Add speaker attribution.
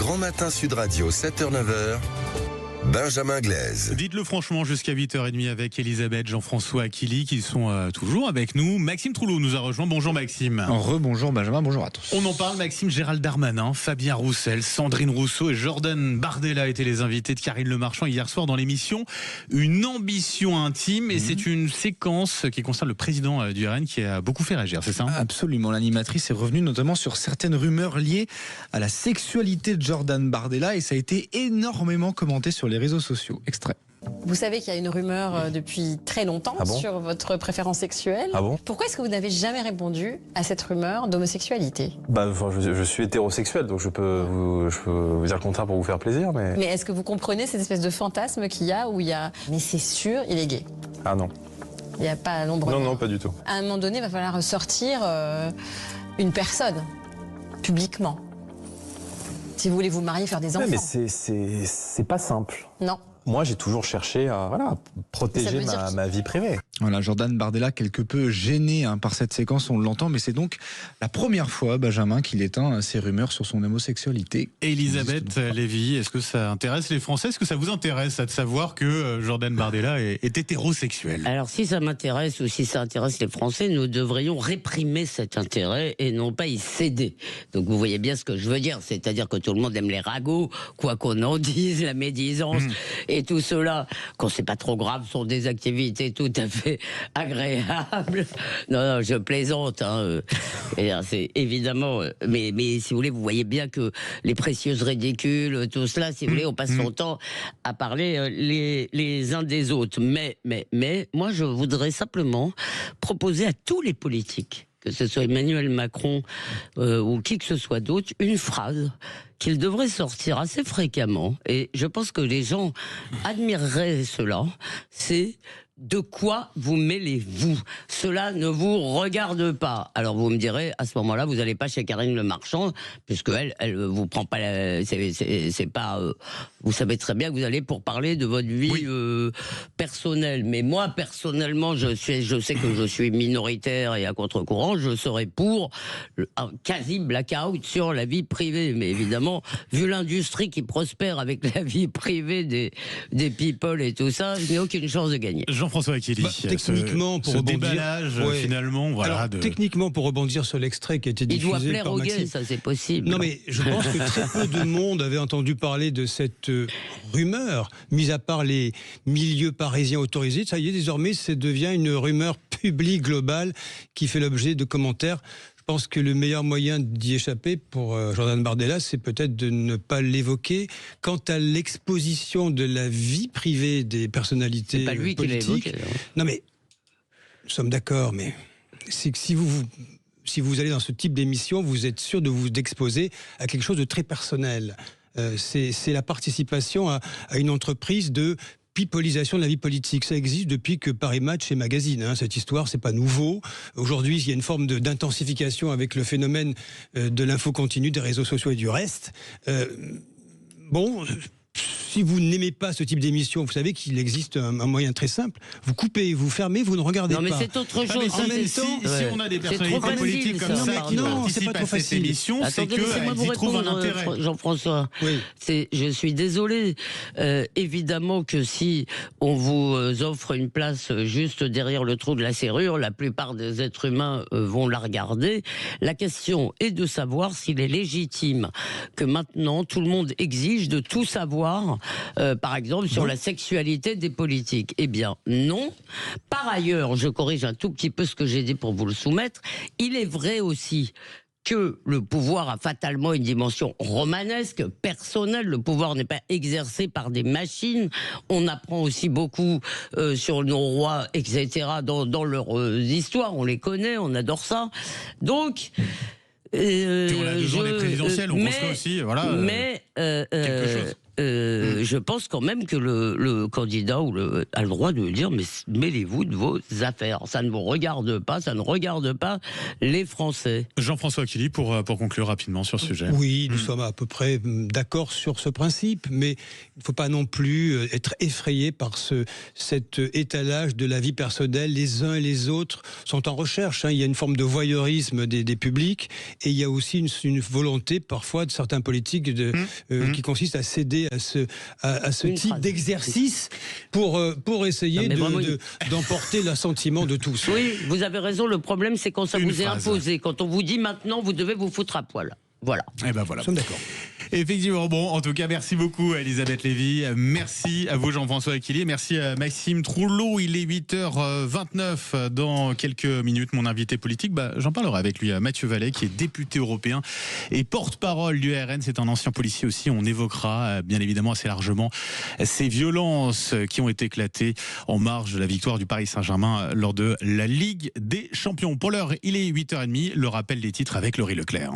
Speaker 1: Grand Matin Sud Radio, 7h-9h, Benjamin Glaise.
Speaker 2: Dites-le franchement, jusqu'à 8h30 avec Elisabeth, Jean-François Aquili qui sont toujours avec nous. Maxime Trouleau nous a rejoint. Bonjour Maxime.
Speaker 3: Rebonjour Benjamin, bonjour à tous.
Speaker 2: On en parle, Maxime. Gérald Darmanin, Fabien Roussel, Sandrine Rousseau et Jordan Bardella étaient les invités de Karine Le Marchand hier soir dans l'émission Une ambition intime. Et c'est une séquence qui concerne le président du RN qui a beaucoup fait réagir, c'est ça ?
Speaker 3: Absolument, l'animatrice est revenue notamment sur certaines rumeurs liées à la sexualité de Jordan Bardella et ça a été énormément commenté sur les réseaux sociaux. Extrait.
Speaker 4: Vous savez qu'il y a une rumeur depuis très longtemps sur votre préférence sexuelle. Pourquoi est-ce que vous n'avez jamais répondu à cette rumeur d'homosexualité ?
Speaker 5: Je suis hétérosexuel, donc je peux vous dire le contraire pour vous faire plaisir.
Speaker 4: Mais est-ce que vous comprenez cette espèce de fantasme qu'il y a où il y a « mais c'est sûr, il est gay ».
Speaker 5: Ah non.
Speaker 4: Il n'y a pas l'ombre.
Speaker 5: Non, pas du tout.
Speaker 4: À un moment donné, il va falloir sortir une personne, publiquement. Si vous voulez vous marier, faire des enfants.
Speaker 5: Mais c'est pas simple.
Speaker 4: Non.
Speaker 5: Moi, j'ai toujours cherché à protéger ma vie privée.
Speaker 3: Voilà, Jordan Bardella, quelque peu gêné par cette séquence, on l'entend, mais c'est donc la première fois, Benjamin, qu'il éteint ces rumeurs sur son homosexualité.
Speaker 2: Elisabeth Lévy, est-ce que ça intéresse les Français ? Est-ce que ça vous intéresse de savoir que Jordan Bardella est hétérosexuel ?
Speaker 6: Alors, si ça m'intéresse ou si ça intéresse les Français, nous devrions réprimer cet intérêt et non pas y céder. Donc, vous voyez bien ce que je veux dire, c'est-à-dire que tout le monde aime les ragots, quoi qu'on en dise, la médisance et tout cela, quand c'est pas trop grave, sont des activités tout à fait agréables. Non, je plaisante. C'est évidemment. Mais si vous voulez, vous voyez bien que les précieuses ridicules, tout cela, si vous voulez, on passe son temps à parler les uns des autres. Mais, moi, je voudrais simplement proposer à tous les politiques, que ce soit Emmanuel Macron ou qui que ce soit d'autre, une phrase qu'il devrait sortir assez fréquemment, et je pense que les gens admireraient cela, c'est « de quoi vous mêlez-vous ? Cela ne vous regarde pas ». Alors vous me direz, à ce moment-là, vous n'allez pas chez Karine Le Marchand, puisque elle vous prend pas, c'est pas, vous savez très bien que vous allez pour parler de votre vie personnelle. Mais moi, personnellement, je sais que je suis minoritaire et à contre-courant, je serais pour un quasi blackout sur la vie privée. Mais évidemment, vu l'industrie qui prospère avec la vie privée des people et tout ça, je n'ai aucune chance de gagner.
Speaker 2: Jean-François Aquili,
Speaker 7: techniquement, pour
Speaker 2: ce
Speaker 7: rebondir,
Speaker 2: déballage, finalement, voilà.
Speaker 7: Alors, techniquement, pour rebondir sur l'extrait qui a été diffusé par Maxime.
Speaker 6: Il doit plaire aux gays, ça c'est possible.
Speaker 7: Non, mais je pense que très peu de monde avait entendu parler de cette rumeur, mis à part les milieux parisiens autorisés. Ça y est, désormais, ça devient une rumeur publique globale qui fait l'objet de commentaires. Je pense que le meilleur moyen d'y échapper pour Jordan Bardella, c'est peut-être de ne pas l'évoquer. Quant à l'exposition de la vie privée des personnalités
Speaker 6: politiques... C'est pas lui
Speaker 7: politiques,
Speaker 6: qui l'a évoqué.
Speaker 7: Non mais, nous sommes d'accord, mais c'est que si vous allez dans ce type d'émission, vous êtes sûr de vous exposer à quelque chose de très personnel. C'est la participation à une entreprise de pipolisation de la vie politique. Ça existe depuis que Paris Match est magazine. Cette histoire, c'est pas nouveau. Aujourd'hui, il y a une forme d'intensification avec le phénomène de l'info continue, des réseaux sociaux et du reste. Si vous n'aimez pas ce type d'émission, vous savez qu'il existe un moyen très simple. Vous coupez, vous fermez, vous ne regardez pas.
Speaker 6: Non, mais c'est autre chose.
Speaker 2: Si on a des personnalités politiques comme ça qui participent à cette émission, c'est qu'elles y trouvent un intérêt.
Speaker 6: Jean-François,
Speaker 7: oui.
Speaker 6: Je suis désolé. Évidemment que si on vous offre une place juste derrière le trou de la serrure, la plupart des êtres humains vont la regarder. La question est de savoir s'il est légitime que maintenant tout le monde exige de tout savoir. Par exemple, sur la sexualité des politiques. Eh bien, non. Par ailleurs, je corrige un tout petit peu ce que j'ai dit pour vous le soumettre. Il est vrai aussi que le pouvoir a fatalement une dimension romanesque, personnelle. Le pouvoir n'est pas exercé par des machines. On apprend aussi beaucoup sur nos rois, etc., dans leurs histoires. On les connaît, on adore ça. Donc...
Speaker 2: on a 2 ans des présidentielles, on construit aussi, quelque chose.
Speaker 6: je pense quand même que le candidat a le droit de dire, mais mêlez-vous de vos affaires. Ça ne vous regarde pas, ça ne regarde pas les Français.
Speaker 2: Jean-François Killy, pour conclure rapidement sur ce sujet.
Speaker 7: Oui, nous sommes à peu près d'accord sur ce principe, mais il ne faut pas non plus être effrayé par cet étalage de la vie personnelle. Les uns et les autres sont en recherche. Il y a une forme de voyeurisme des publics, et il y a aussi une volonté parfois de certains politiques qui consiste à céder à ce type d'exercice pour essayer d'emporter l'assentiment de tous.
Speaker 6: Oui, vous avez raison, le problème c'est quand ça vous est imposé, quand on vous dit maintenant vous devez vous foutre à poil. Voilà.
Speaker 2: Et ben voilà.
Speaker 7: Nous sommes d'accord.
Speaker 2: Effectivement, bon, en tout cas, merci beaucoup Elisabeth Lévy, merci à vous Jean-François Aquillier, merci à Maxime Troullot. Il est 8h29 dans quelques minutes. Mon invité politique, j'en parlerai avec lui, Mathieu Vallet, qui est député européen et porte-parole du RN. C'est un ancien policier aussi. On évoquera bien évidemment assez largement ces violences qui ont éclaté en marge de la victoire du Paris Saint-Germain lors de la Ligue des Champions. Pour l'heure, il est 8h30. Le rappel des titres avec Laurie Leclerc.